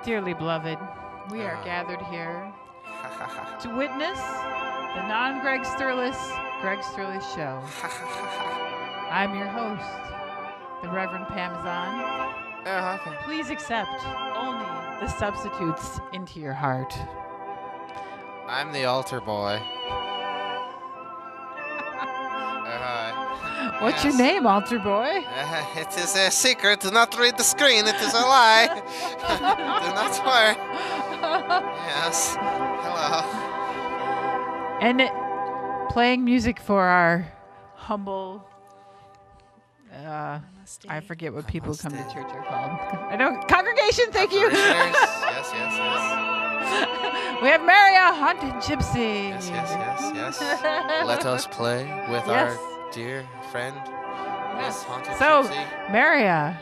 Dearly beloved, we are gathered here to witness the non-Greg Sterlace show. I'm your host, the Reverend Pam is on. Please accept only the substitutes into your heart. I'm the altar boy. What's your name, altar boy? It is a secret. Do not read the screen. It is a lie. Do not swear. Yes. Hello. And playing music for our humble... I forget what people who come to church are called. I don't... Congregation, thank you. Yes. We have Meria the Haunted Gypsy. Yes. Let us play with our dear friend, Miss Haunted Gypsy. Meria.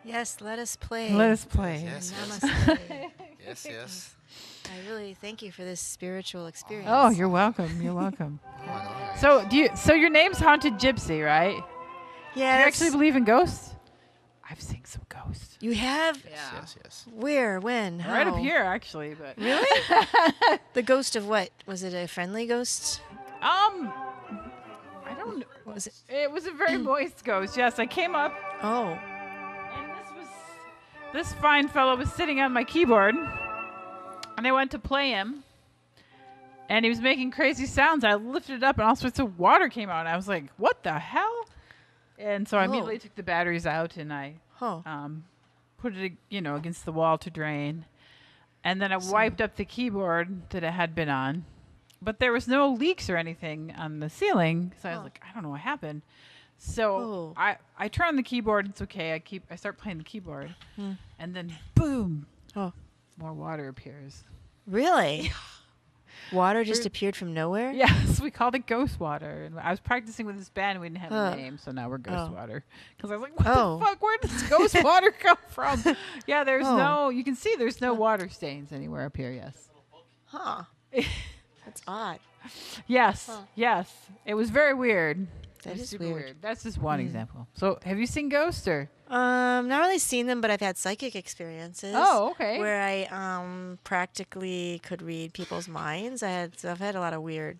Yes, let us play. Let us play. Yes. Namaste. Yes. I really thank you for this spiritual experience. Oh, you're welcome. You're welcome. Oh my God. So your name's Haunted Gypsy, right? Yeah. Do you actually believe in ghosts? I've seen some ghosts. You have? Yes. Where? When? How? Right up here, actually, but Really? The ghost of what? Was it a friendly ghost? I don't know. What was it? It was a very moist ghost. Yes, I came up Oh. and this fine fellow was sitting on my keyboard, and I went to play him, and he was making crazy sounds. I lifted it up, and all sorts of water came out. And I was like, "What the hell?" And so I immediately took the batteries out, and I put it, against the wall to drain. And then I wiped up the keyboard that it had been on. But there was no leaks or anything on the ceiling. So I was like, I don't know what happened. So I turn on the keyboard. It's okay. I start playing the keyboard. And then, boom, more water appears. Really? Water just appeared from nowhere? Yes, we called it Ghost Water. And I was practicing with this band. We didn't have a name, so now we're Ghost Water. Because I was like, what the fuck? Where does Ghost Water come from? Yeah, you can see there's no water stains anywhere up here, yes. Huh. That's odd. Yes. It was very weird. That is super weird. That's just one example. So, have you seen ghosts or? Not really seen them, but I've had psychic experiences. Oh, okay. Where I practically could read people's minds. I've had a lot of weird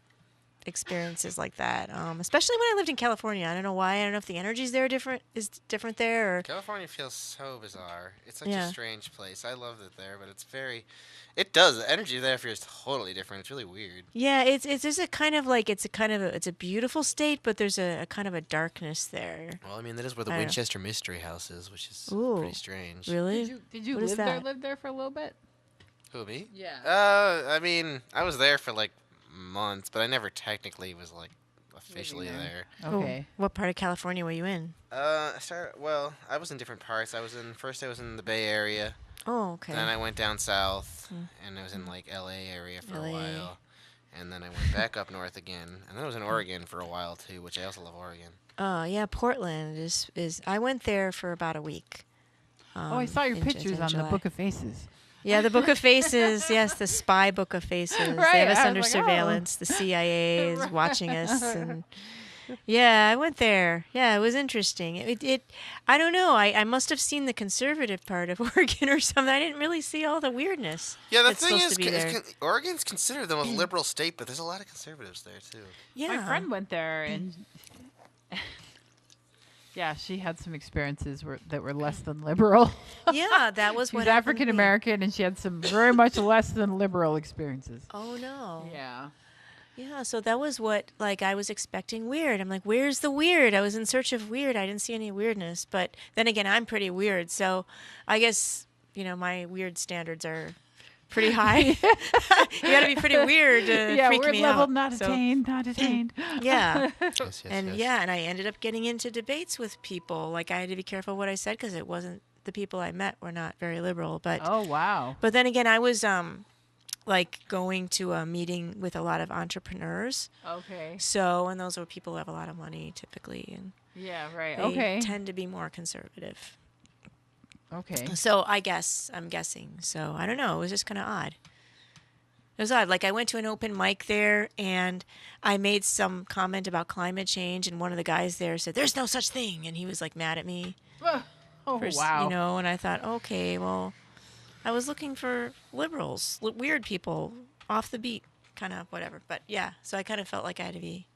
experiences like that. Especially when I lived in California. I don't know why. I don't know if the energy's there is different there. Or California feels so bizarre. It's such a strange place. I love it there, but it does. The energy there feels totally different. It's really weird. Yeah, it's there's a kind of like it's a beautiful state, but there's a kind of a darkness there. Well, I mean, that is where the Winchester Mystery House is, which is pretty strange. Really? Did you What is live there for a little bit? Who, me? Yeah. I mean, I was there for like months, but I never technically was like officially there. Okay. What part of California were you in? I was in different parts. I was in the Bay Area. Oh, okay. Then I went down south, and I was in like LA area for a while, and then I went back up north again, and then I was in Oregon for a while too, which I also love Oregon. Yeah, Portland is. I went there for about a week. I saw your pictures on the Book of Faces. Yeah, the Book of Faces. Yes, the spy Book of Faces. Right, They have us I under was like, surveillance. The CIA is watching us, and yeah, I went there. Yeah, it was interesting. I don't know. I must have seen the conservative part of Oregon or something. I didn't really see all the weirdness. Yeah, the that's thing supposed is, to be there. Oregon's considered the most liberal state, but there's a lot of conservatives there too. Yeah. My friend went there, and yeah, she had some experiences that were less than liberal. Yeah, that was She's what African American, and she had some very much less than liberal experiences. Oh no. Yeah. Yeah, so that was what, like, I was expecting weird. I'm like, where's the weird? I was in search of weird. I didn't see any weirdness. But then again, I'm pretty weird. So I guess, my weird standards are pretty high. You got to be pretty weird to freak weird me level out. not attained, not attained. Yeah. Yes. And I ended up getting into debates with people. Like, I had to be careful what I said because it wasn't, the people I met were not very liberal. But Oh, wow. But then again, I was like going to a meeting with a lot of entrepreneurs. Okay. So, and those are people who have a lot of money typically, and Yeah, right. they Okay. tend to be more conservative. Okay. So I'm guessing. So I don't know. It was just kind of odd. It was odd. Like, I went to an open mic there, and I made some comment about climate change, and one of the guys there said, "There's no such thing," and he was like mad at me. Oh, for, wow. You know, and I thought, okay, well, I was looking for liberals, weird people, off the beat, kind of whatever. But yeah, so I kind of felt like I had to be.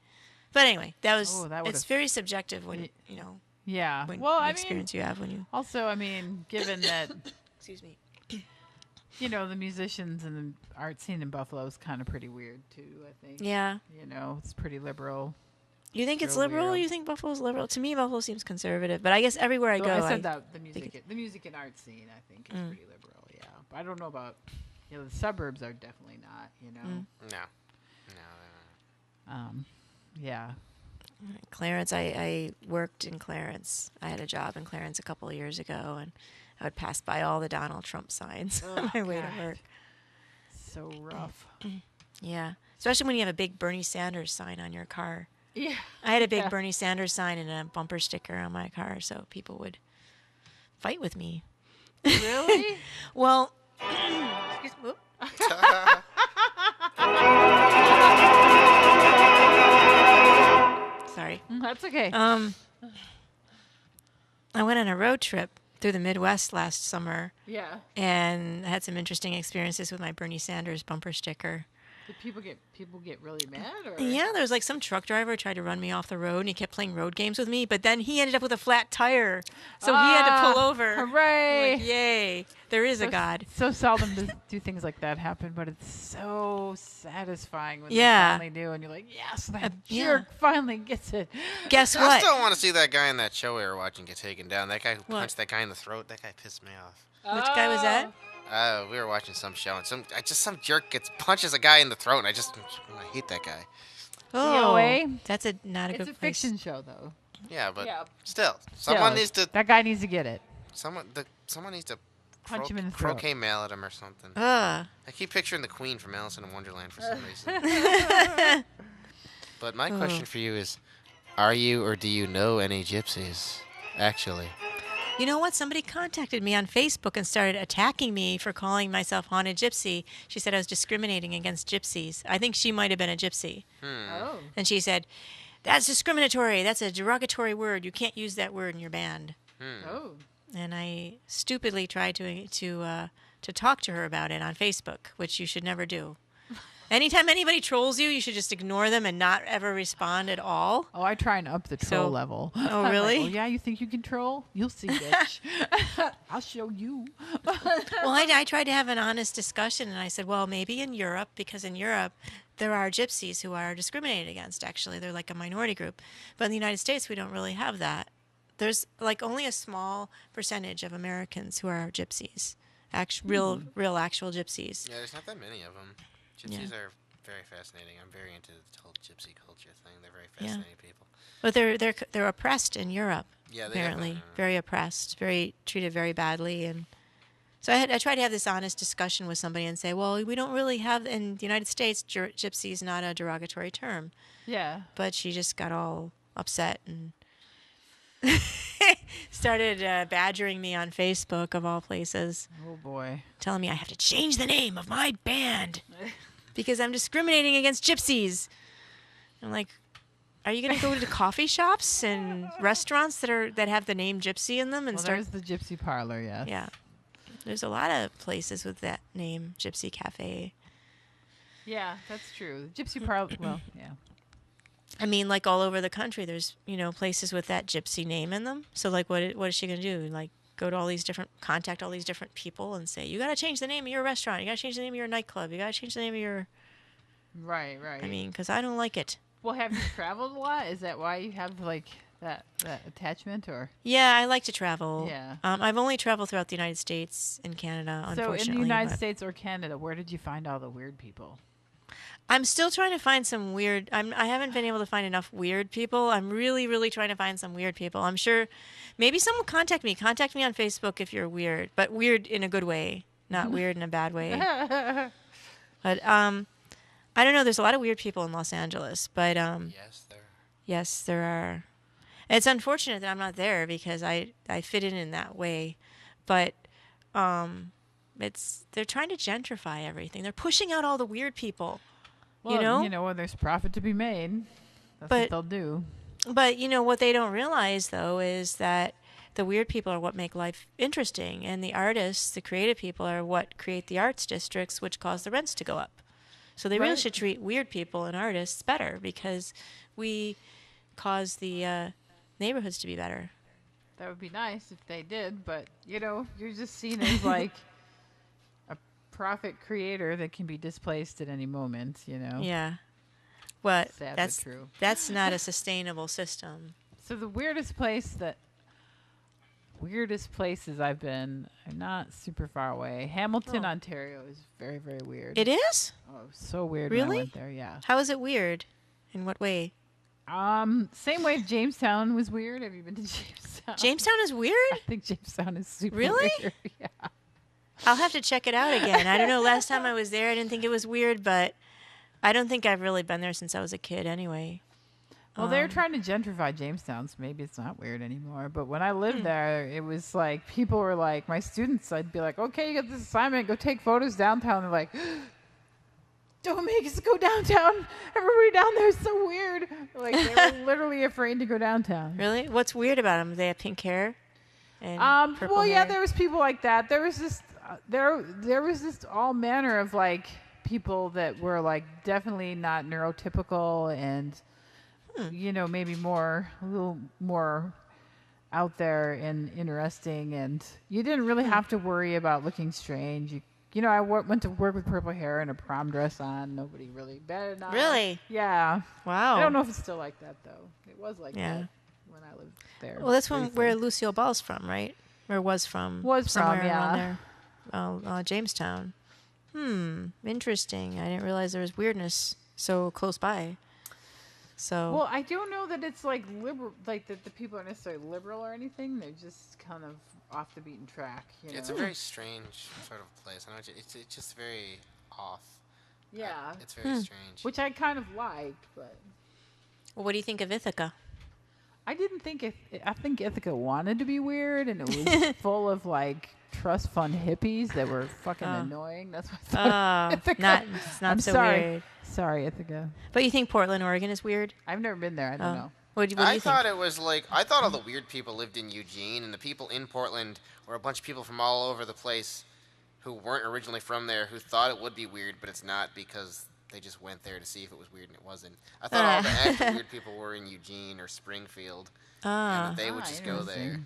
But anyway, it's very subjective when Yeah. when Well, the experience you have when you. also, I mean, given that Excuse me. the musicians and the art scene in Buffalo is kind of pretty weird too. I think. Yeah. It's pretty liberal. You think it's real liberal? weird. You think Buffalo's liberal? To me, Buffalo seems conservative. But I guess everywhere I So go, I said that the think music and art scene, I think, is pretty liberal. Yeah, but I don't know about the suburbs are definitely not. No. Yeah. Clarence, I worked in Clarence. I had a job in Clarence a couple of years ago, and I would pass by all the Donald Trump signs on my way to work. So rough. Yeah, especially when you have a big Bernie Sanders sign on your car. Yeah. I had a big Bernie Sanders sign and a bumper sticker on my car, so people would fight with me. Really? Well, excuse me. Sorry. That's okay. I went on a road trip through the Midwest last summer, Yeah. and I had some interesting experiences with my Bernie Sanders bumper sticker. Did people get really mad? Or? Yeah, there was like some truck driver tried to run me off the road, and he kept playing road games with me. But then he ended up with a flat tire, so he had to pull over. Hooray! Like, yay! There is a God. So seldom do things like that happen, but it's so satisfying when Yeah. they finally do, and you're like, yes, that yeah. jerk finally gets it. Guess I what? still want to see that guy in that show we were watching get taken down. That guy who punched that guy in the throat. That guy pissed me off. Which guy was that? We were watching some show, and some jerk punches a guy in the throat, and I hate that guy. Oh, POA? that's not a It's good a place. fiction show, though. Yeah, but Yeah. still, someone Still, needs to That guy needs to get it. someone needs to Punch him in the throat. croquet mallet him or something. Ugh. I keep picturing the Queen from Alice in Wonderland for some reason. But my question for you is, are you or do you know any gypsies? Actually. You know what? Somebody contacted me on Facebook and started attacking me for calling myself Haunted Gypsy. She said I was discriminating against gypsies. I think she might have been a gypsy. Oh. And she said, that's discriminatory. That's a derogatory word. You can't use that word in your band. Oh. And I stupidly tried to talk to her about it on Facebook, which you should never do. Anytime anybody trolls you, you should just ignore them and not ever respond at all. Oh, I try and up the troll So- level. Oh, I'm really? Like, oh, yeah, you think you can troll? You'll see, bitch. I'll show you. Well, I tried to have an honest discussion, and I said, well, maybe in Europe, because in Europe, there are gypsies who are discriminated against, actually. They're like a minority group. But in the United States, we don't really have that. There's like only a small percentage of Americans who are gypsies, real actual gypsies. Yeah, there's not that many of them. Gypsies are very fascinating. I'm very into the whole gypsy culture thing. They're very fascinating people. But they're oppressed in Europe. Yeah, they apparently have, very oppressed, very treated very badly, and so I tried to have this honest discussion with somebody and say, well, we don't really have in the United States gypsy is not a derogatory term. Yeah. But she just got all upset and started badgering me on Facebook of all places. Oh, boy. Telling me I have to change the name of my band because I'm discriminating against gypsies. I'm like, are you going to go to coffee shops and restaurants that have the name gypsy in them and Well, start? there's the gypsy parlor, yes. Yeah, there's a lot of places with that name, Gypsy Cafe. Yeah, that's true. The gypsy parlor, well, yeah. I mean, like all over the country, there's places with that gypsy name in them. So like, what is she going to do? Like, go to contact all these different people and say, you got to change the name of your restaurant. You got to change the name of your nightclub. You got to change the name of your. Right. I mean, because I don't like it. Well, have you traveled a lot? Is that why you have like that attachment, or? Yeah, I like to travel. Yeah. I've only traveled throughout the United States and Canada, So unfortunately. in the United but States or Canada, where did you find all the weird people? I'm still trying to find some weird. I haven't been able to find enough weird people. I'm really, really trying to find some weird people. I'm sure maybe someone contact me. Contact me on Facebook if you're weird, but weird in a good way, not weird in a bad way. But I don't know. There's a lot of weird people in Los Angeles, but yes, there are. It's unfortunate that I'm not there because I fit in that way, but they're trying to gentrify everything. They're pushing out all the weird people. Well, when there's profit to be made, that's what they'll do. But what they don't realize though is that the weird people are what make life interesting, and the artists, the creative people, are what create the arts districts, which cause the rents to go up. So they really Right. should treat weird people and artists better, because we cause the neighborhoods to be better. That would be nice if they did, but you're just seen as like a profit creator that can be displaced at any moment. Yeah. But Sad but that's true. that's not a sustainable system. So the weirdest places I've been are not super far away. Hamilton, Ontario is very, very weird. It is? Oh, so weird when I Really? went there, yeah. How is it weird? In what way? Same way Jamestown was weird. Have you been to Jamestown? Jamestown is weird? I think Jamestown is super Really? weird. Yeah. I'll have to check it out again. I don't know. Last time I was there, I didn't think it was weird, but I don't think I've really been there since I was a kid anyway. Well, they're trying to gentrify Jamestown, so maybe it's not weird anymore. But when I lived there, it was like people were like, my students, I'd be like, okay, you got this assignment, go take photos downtown. They're like, don't make us go downtown. Everybody down there is so weird. Like they were literally afraid to go downtown. Really? What's weird about them? Do they have pink hair? And purple Well, yeah, hair? there was people like that. There was this, there was just all manner of like people that were like definitely not neurotypical and. Maybe a little more out there and interesting, and you didn't really have to worry about looking strange. I went to work with purple hair and a prom dress on. Nobody really batted on. Really? Yeah. Wow. I don't know if it's still like that though. It was like Yeah. that when I lived there. Well, that's briefly. where Lucille Ball's from, right? Or was from? Was from, somewhere yeah. around there. Jamestown. Interesting. I didn't realize there was weirdness so close by. So. Well, I don't know that it's like liberal, like that the people are necessarily liberal or anything. They're just kind of off the beaten track. It's a very strange sort of place. I know it's just very off. Yeah. It's very strange. Which I kind of liked, but Well, what do you think of Ithaca? I didn't think I think Ithaca wanted to be weird, and it was full of like trust fund hippies that were fucking annoying. That's what I thought. Ithaca. It's not I'm so sorry. weird. Sorry, Ithaca. But you think Portland, Oregon is weird? I've never been there. I don't know. What do you I thought think? it was like I thought all the weird people lived in Eugene, and the people in Portland were a bunch of people from all over the place who weren't originally from there, who thought it would be weird, but it's not because they just went there to see if it was weird and it wasn't. I thought all the actual weird people were in Eugene or Springfield, and that they would just go there. Interesting.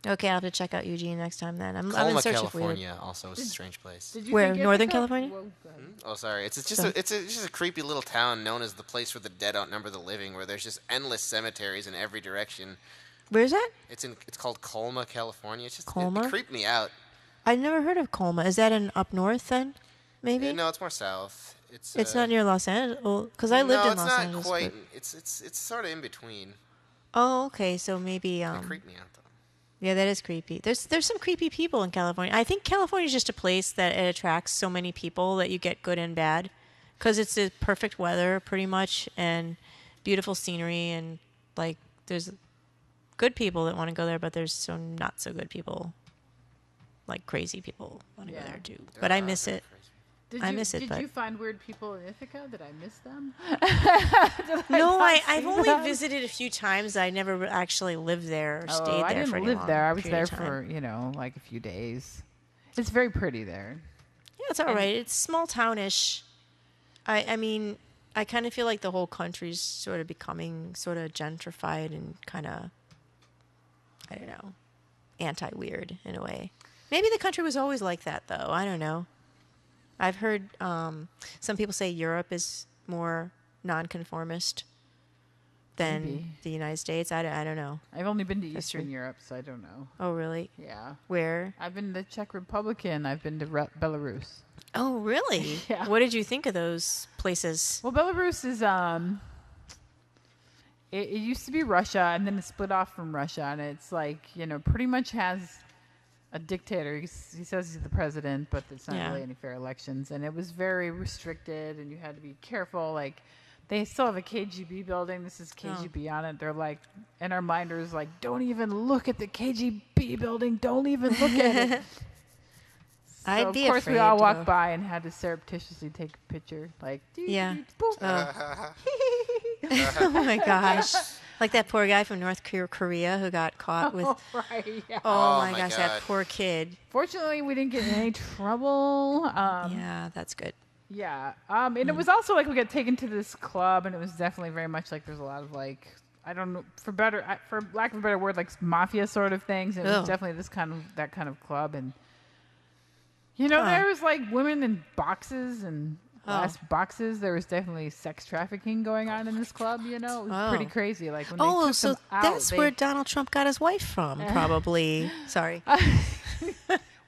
Okay, I'll have to check out Eugene next time then. I'm in Colma, search of weird. California, also is a strange place. Did you Where, think Northern Ithaca- California? Whoa, go ahead. Oh, sorry. It's just a creepy little town known as the place where the dead outnumber the living, where there's just endless cemeteries in every direction. Where's that? It's called Colma, California. It's just Colma? It creeped me out. I never heard of Colma. Is that in up north then? Maybe? No, it's more south. It's not near Los Angeles. Because I lived in Los Angeles. No, it's not quite. but- It's sort of in between. Oh, okay. So maybe. It creeped me out though. Yeah, that is creepy. There's some creepy people in California. I think California is just a place that it attracts so many people that you get good and bad, because it's the perfect weather pretty much and beautiful scenery, and like there's good people that want to go there, but there's some not so good people, like crazy people want to go there too. But I miss it. I miss it, Did but- you find weird people in Ithaca? Did I miss them? No, not I've see only them? visited a few times. I never actually lived there or stayed there I didn't for any live long there. I was period there of time. for like a few days. It's very pretty there. Yeah, it's all right. It's small townish. I mean, I kind of feel like the whole country's sort of becoming sort of gentrified and kind of, I don't know, anti-weird in a way. Maybe the country was always like that, though. I don't know. I've heard some people say Europe is more nonconformist than Maybe. the United States. I don't know. I've only been to That's Eastern true. Europe, so I don't know. Oh, really? Yeah. Where? I've been to the Czech Republic and I've been to Belarus. Oh, really? Yeah. What did you think of those places? Well, Belarus is it used to be Russia, and then it split off from Russia, and it's like pretty much has a dictator. He says he's the president, but it's not Yeah. really any fair elections, and it was very restricted, and you had to be careful. Like they still have a KGB building. This is KGB on it. They're like, and our minder's like, don't even look at the KGB building. Don't even look at it. So I'd be of course, we afraid all to walked go. by and had to surreptitiously take a picture. Like, Yeah. boop. Oh my gosh. Like that poor guy from North Korea who got caught with. Right. Yeah. Oh, Oh my my gosh, God. that poor kid. Fortunately, we didn't get in any trouble. Yeah, that's good. Yeah. And it was also like we got taken to this club, and it was definitely very much like there's a lot of like I don't know for lack of a better word, like mafia sort of things. It was Ugh. definitely that kind of club, and there was like women in boxes and glass boxes. There was definitely sex trafficking going on in this club. It was pretty crazy. Like when they took So them out, that's where Donald Trump got his wife from, probably. Sorry.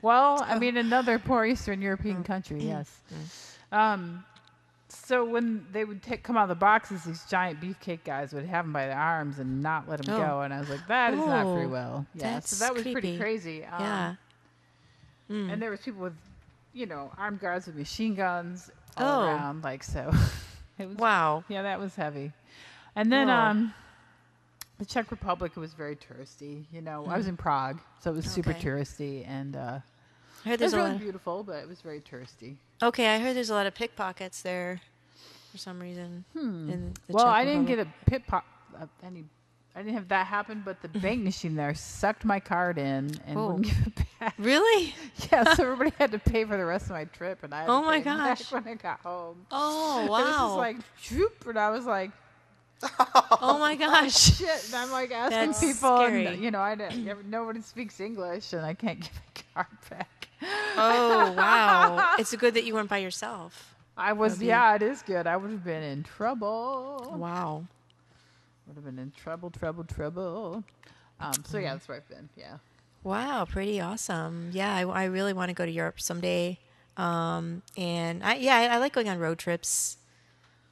Well, I mean, another poor Eastern European country, yes. So when they would come out of the boxes, these giant beefcake guys would have them by the arms and not let them go. And I was like, that is not very well. Yeah, That's so that was pretty creepy. crazy. Yeah. And there was people with, armed guards with machine guns all around. Like, so it was, Wow. yeah, that was heavy. And then the Czech Republic was very touristy. I was in Prague, so it was super Okay. touristy. And I heard it there's was a really lot. beautiful, but it was very touristy. Okay, I heard there's a lot of pickpockets there, for some reason. In the Well, Czech I didn't Republic. get a I didn't have that happen, but the bank machine there sucked my card in and wouldn't give it back. Really? Yeah, so everybody had to pay for the rest of my trip, and I had Oh to my pay it back gosh. when I got home. Oh It was just wow! like, shoop, and I was like, Oh my gosh! shit, and I'm like asking That's people, scary. and I didn't, nobody speaks English, and I can't get my card back. Oh wow! It's good that you went by yourself. I was, That'd be- yeah, it is good. I would have been in trouble. Wow. Would have been in trouble. So yeah, that's where I've been. Yeah. Wow, pretty awesome. Yeah, I really want to go to Europe someday. And I like going on road trips.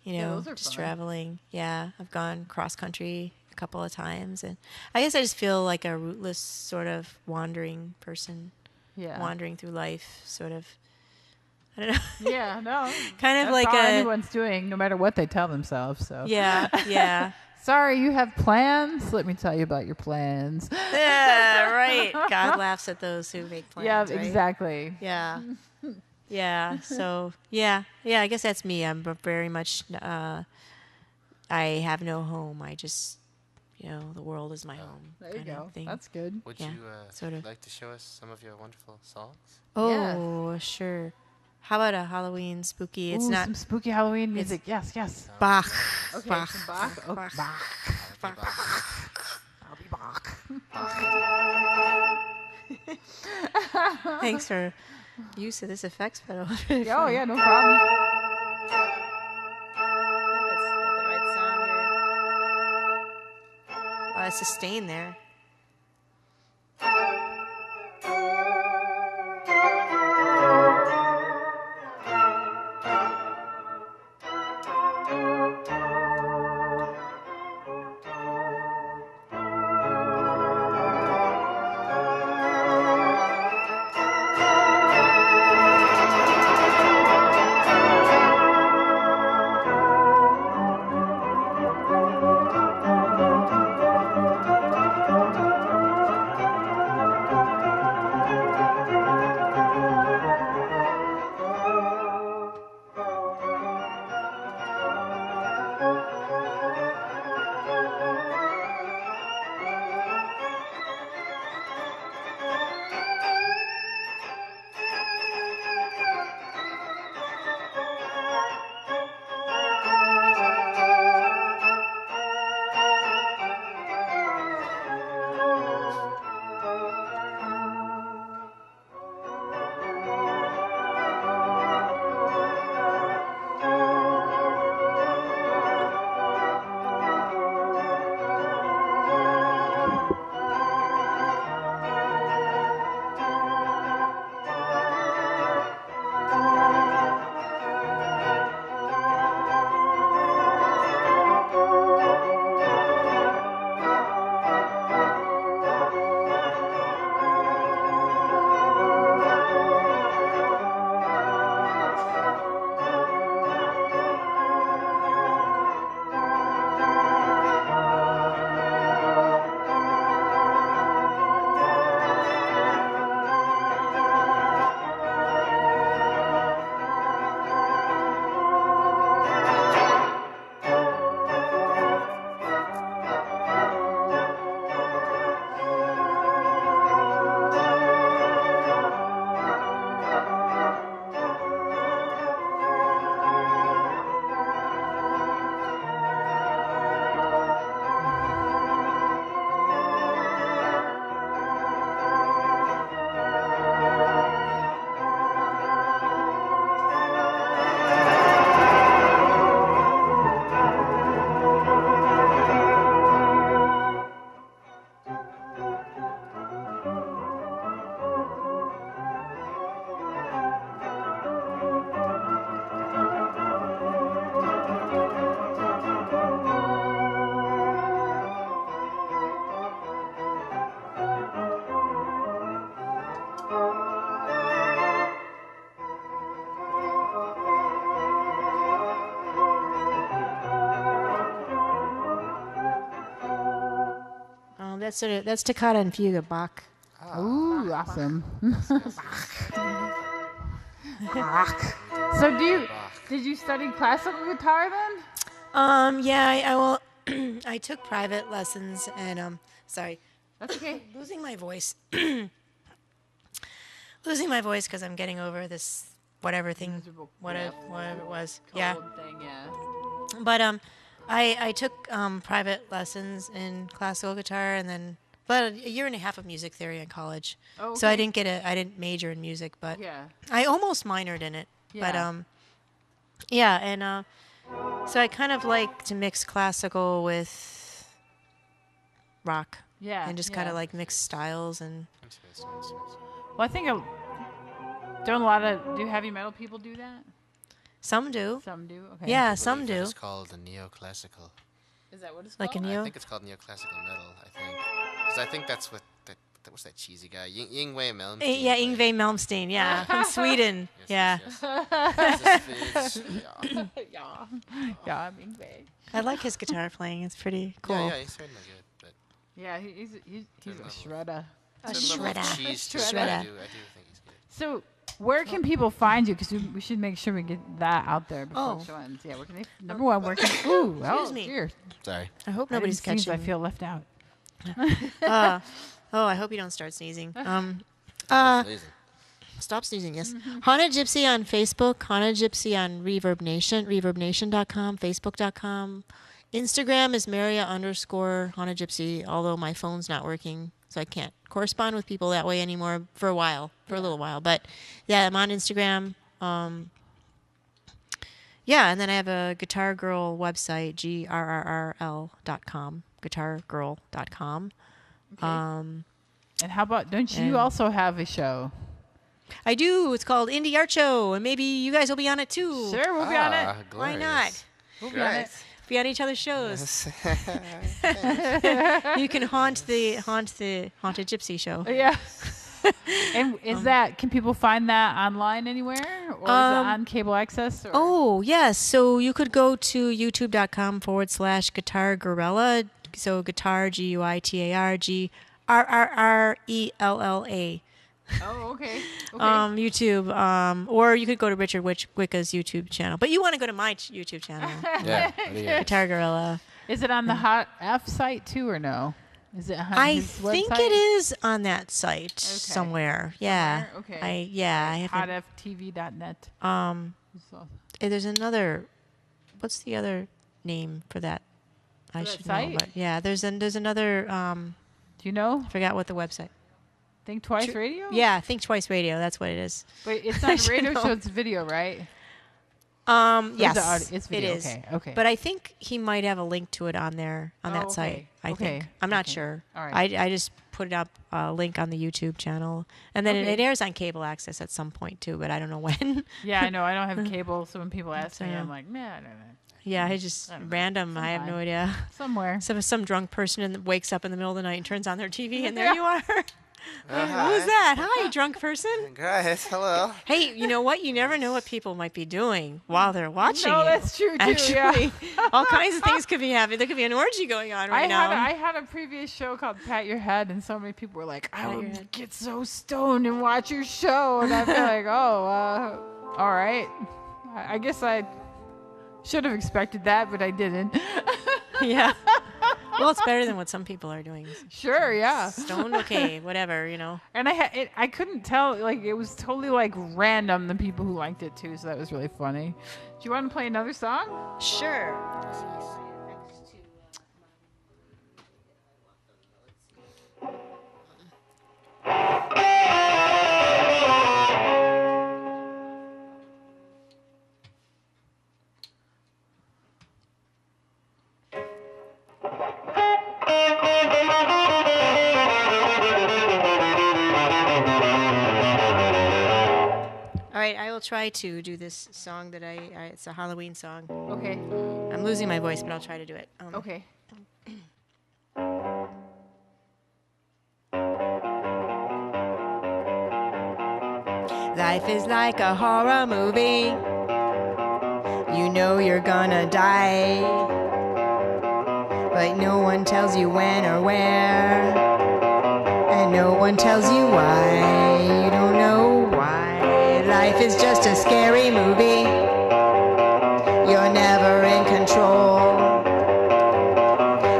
those are Just fun. traveling. Yeah, I've gone cross country a couple of times, and I guess I just feel like a rootless sort of wandering person, Yeah. wandering through life, sort of. I don't know. Yeah, no. Kind of That's like all a anyone's doing, no matter what they tell themselves. So yeah. sorry, you have plans. Let me tell you about your plans. Yeah, right. God laughs at those who make plans. Yeah, right? exactly. Yeah. Yeah. So yeah. I guess that's me. I'm very much. I have no home. I just, the world is my home. There you kind of go. thing. That's good. Would Yeah, you sort of. like to show us some of your wonderful songs? Oh, sure. How about a Halloween spooky? It's Ooh, not some spooky Halloween music. Yes. Bach. Okay, Bach. some Bach. Oh, Bach. Bach. I'll be Bach. Thanks for use of this effects pedal. Oh, yeah, no problem. A lot of sustain there. That's Toccata and Fugue of Bach. Ooh, awesome. So did you study classical guitar then? Yeah, I will. I took private lessons and sorry, That's okay. losing my voice. Losing my voice because I'm getting over this whatever thing, Miserable whatever it was. cold Yeah, thing, yeah. but I took private lessons in classical guitar and then but a year and a half of music theory in college. Oh, So I okay. didn't major in music, but Yeah. I almost minored in it. Yeah. But yeah, and so I kind of like to mix classical with rock. Yeah. And just yeah. kind of like mix styles and Well, I think do heavy metal people do that? some do. Some do. Okay. Yeah, I some believe that do. It's called the neoclassical. Is that what it's Like a called? neo. I think it's called neoclassical metal. I think because I think that's what that was that cheesy guy Yngwie Malmsteen. Yeah, played. Yngwie Malmsteen. Yeah, from Sweden. Yeah, Yes. Yeah. Yeah, I'm Yngwie. I like his guitar playing. It's pretty cool. Yeah, he's certainly good, but Yeah, he's a level. shredder. A certain level of shredder. cheese to it, but Shredder. I do think he's good. So, where can people find you? Because we should make sure we get that out there before Oh. the show ends. Yeah, where can they? Number one, where can? Ooh, Excuse me. Dear. Sorry. I hope I nobody's didn't sneeze, catching. I feel left out. Oh, I hope you don't start sneezing. That's amazing. Stop sneezing, yes. Haunted Gypsy on Facebook, Haunted Gypsy on Reverb Nation, reverbnation.com, facebook.com. Instagram is Meria_Haunted Gypsy, although my phone's not working, so I can't correspond with people that way anymore for a little while. But yeah, I'm on Instagram. Yeah, and then I have a Guitar Girl website, grrrl.com, guitargirl.com. Okay. And how about? Don't you and- also have a show? I do. It's called Indie Art Show, and maybe you guys will be on it too. Sure, we'll be on it. Why not? We'll be on it. Be on each other's shows. You can haunt the Haunted Gypsy show. Yeah. And is that? Can people find that online anywhere, or is it on cable access? Or? Oh, yes. So you could go to youtube.com/Guitar Gorilla. So guitar, GUITAR, GRRRELLA. Oh, okay. Okay. YouTube. Or you could go to Richard Wicca's YouTube channel. But you want to go to my YouTube channel, Yeah. What do you- Guitar Gorilla. Is it on the Hot F site too, or no? Is it on I his think website? it is on that site somewhere. Yeah. Somewhere? Okay. I haven't. HotFTV.net. So, There's another. What's the other name for that? I that should site? know. But yeah, there's another. do you know? Forgot what the website. Think Twice Radio? Yeah, Think Twice Radio. That's what it is. Wait, it's I not should radio know. show. It's video, right? Yes, It's video. it is. Okay. Okay. But I think he might have a link to it on there on that okay. site. I Okay. think. I'm not Okay. sure. All right. I just put up a link on the YouTube channel, and then Okay. it airs on cable access at some point too. But I don't know when. Yeah, I know. I don't have cable, so when people ask me, So- I'm like, nah, I don't know. Yeah, I just I don't know. random. I have no Sometime. idea. Somewhere. Some drunk person wakes up in the middle of the night and turns on their TV, and there Yeah. you are. Hi. Who's that? Hi, drunk person. Guys, hello. Hey, you know what? You never know what people might be doing while they're watching No, you. that's true too. Actually, Yeah. all kinds of things could be happening. There could be an orgy going on right now. I had a previous show called Pat Your Head, and so many people were like, I Pat Your would Head. get so stoned and watch your show. And I'd be like, oh, all right. I guess I should have expected that, but I didn't. Yeah. Well, it's better than what some people are doing. Sure, yeah. Stone, okay, whatever, you know. And I couldn't tell, like, it was totally, like, random, the people who liked it, too, so that was really funny. Do you want to play another song? Sure. All right, I will try to do this song that it's a Halloween song. Okay. I'm losing my voice, but I'll try to do it. Okay. Life is like a horror movie. You know you're gonna die, but no one tells you when or where, and no one tells you why. You don't know why. Life is just a scary movie. You're never in control.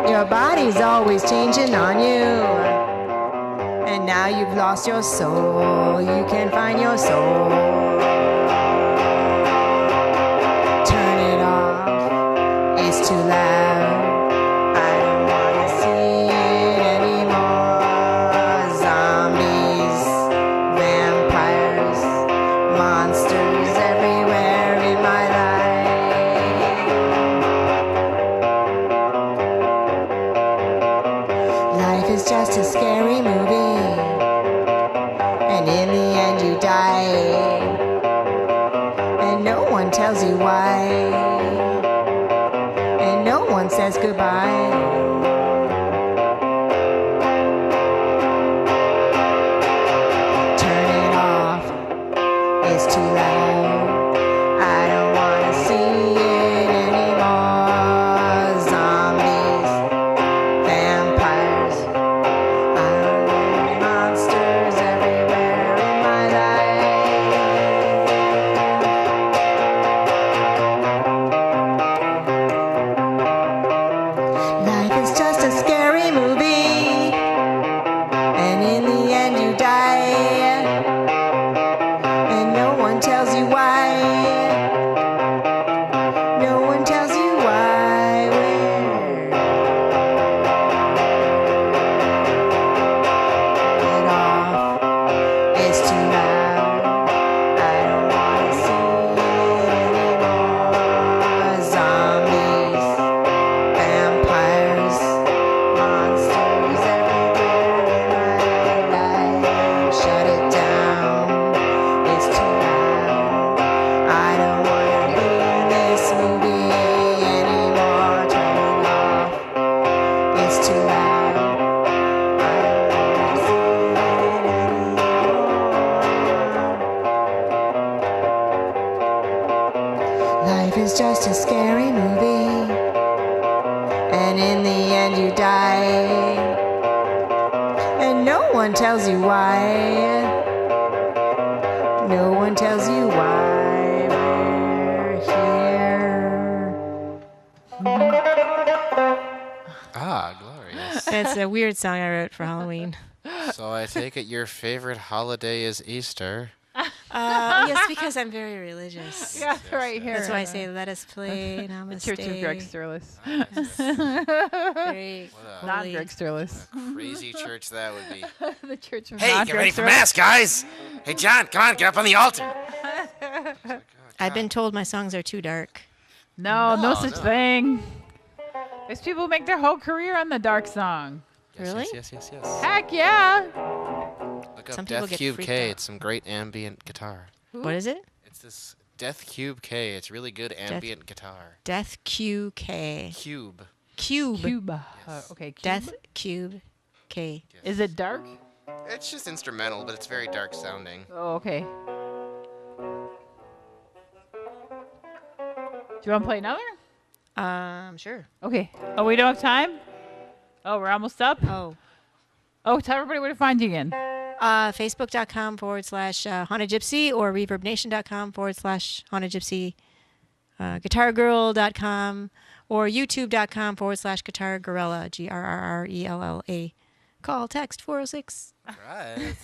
Your body's always changing on you, and now you've lost your soul. You can't find your soul. Turn it off, it's too loud. I don't wanna see it anymore. Zombies, vampires, monsters everywhere in my life. Life is just a scary movie, and in the end you die, and no one tells you why, and no one says goodbye. Turn it off, it's too loud. I don't wanna see it anymore. Zombies, vampires, monsters everywhere in my life. Life is just a scary movie, and in the end you die, and no one tells you why. No one tells you why. Get off, it's too loud. I don't wanna see it anymore. Zombies, vampires, monsters everywhere in my life. Shut it down, it's too loud. I don't wanna be in this movie anymore. Turn it off, it's too loud. I don't wanna see it anymore. Life is just a scary movie, and in the end you die, and no one tells you why. No one tells you why we're here. Ah, glorious. It's a weird song I wrote for Halloween. So I take it your favorite holiday is Easter. Yes, because I'm very religious. Yeah, right here. That's why I say, let us play the Namaste. Church of Greg Sterlace. Very What Not holy. Greg Sterlace. a crazy church that would be. The Church of Hey, not get Greg ready for Sterlace. Mass, guys! Hey, John, come on, get up on the altar. I've been told my songs are too dark. No, no No, such no. thing. There's people who make their whole career on the dark song. Really? Yes. Heck yeah. Look up Some people Death get Cube freaked K. out. It's some great ambient guitar. What is it? It's this Death Cube K. It's really good ambient guitar. Death QK. Cube. Cube. Cuba. Yes. Okay, Cuba. Death Cube K. Is it dark? It's just instrumental, but it's very dark sounding. Oh, okay. Do you want to play another? Sure. Okay. Oh, we don't have time? Oh, we're almost up? Oh. Oh, tell everybody where to find you again. Facebook.com/Haunted Gypsy or ReverbNation.com/Haunted Gypsy. GuitarGirl.com or YouTube.com/Guitar Gorilla, GRRRELLA. Call, text 406. All right.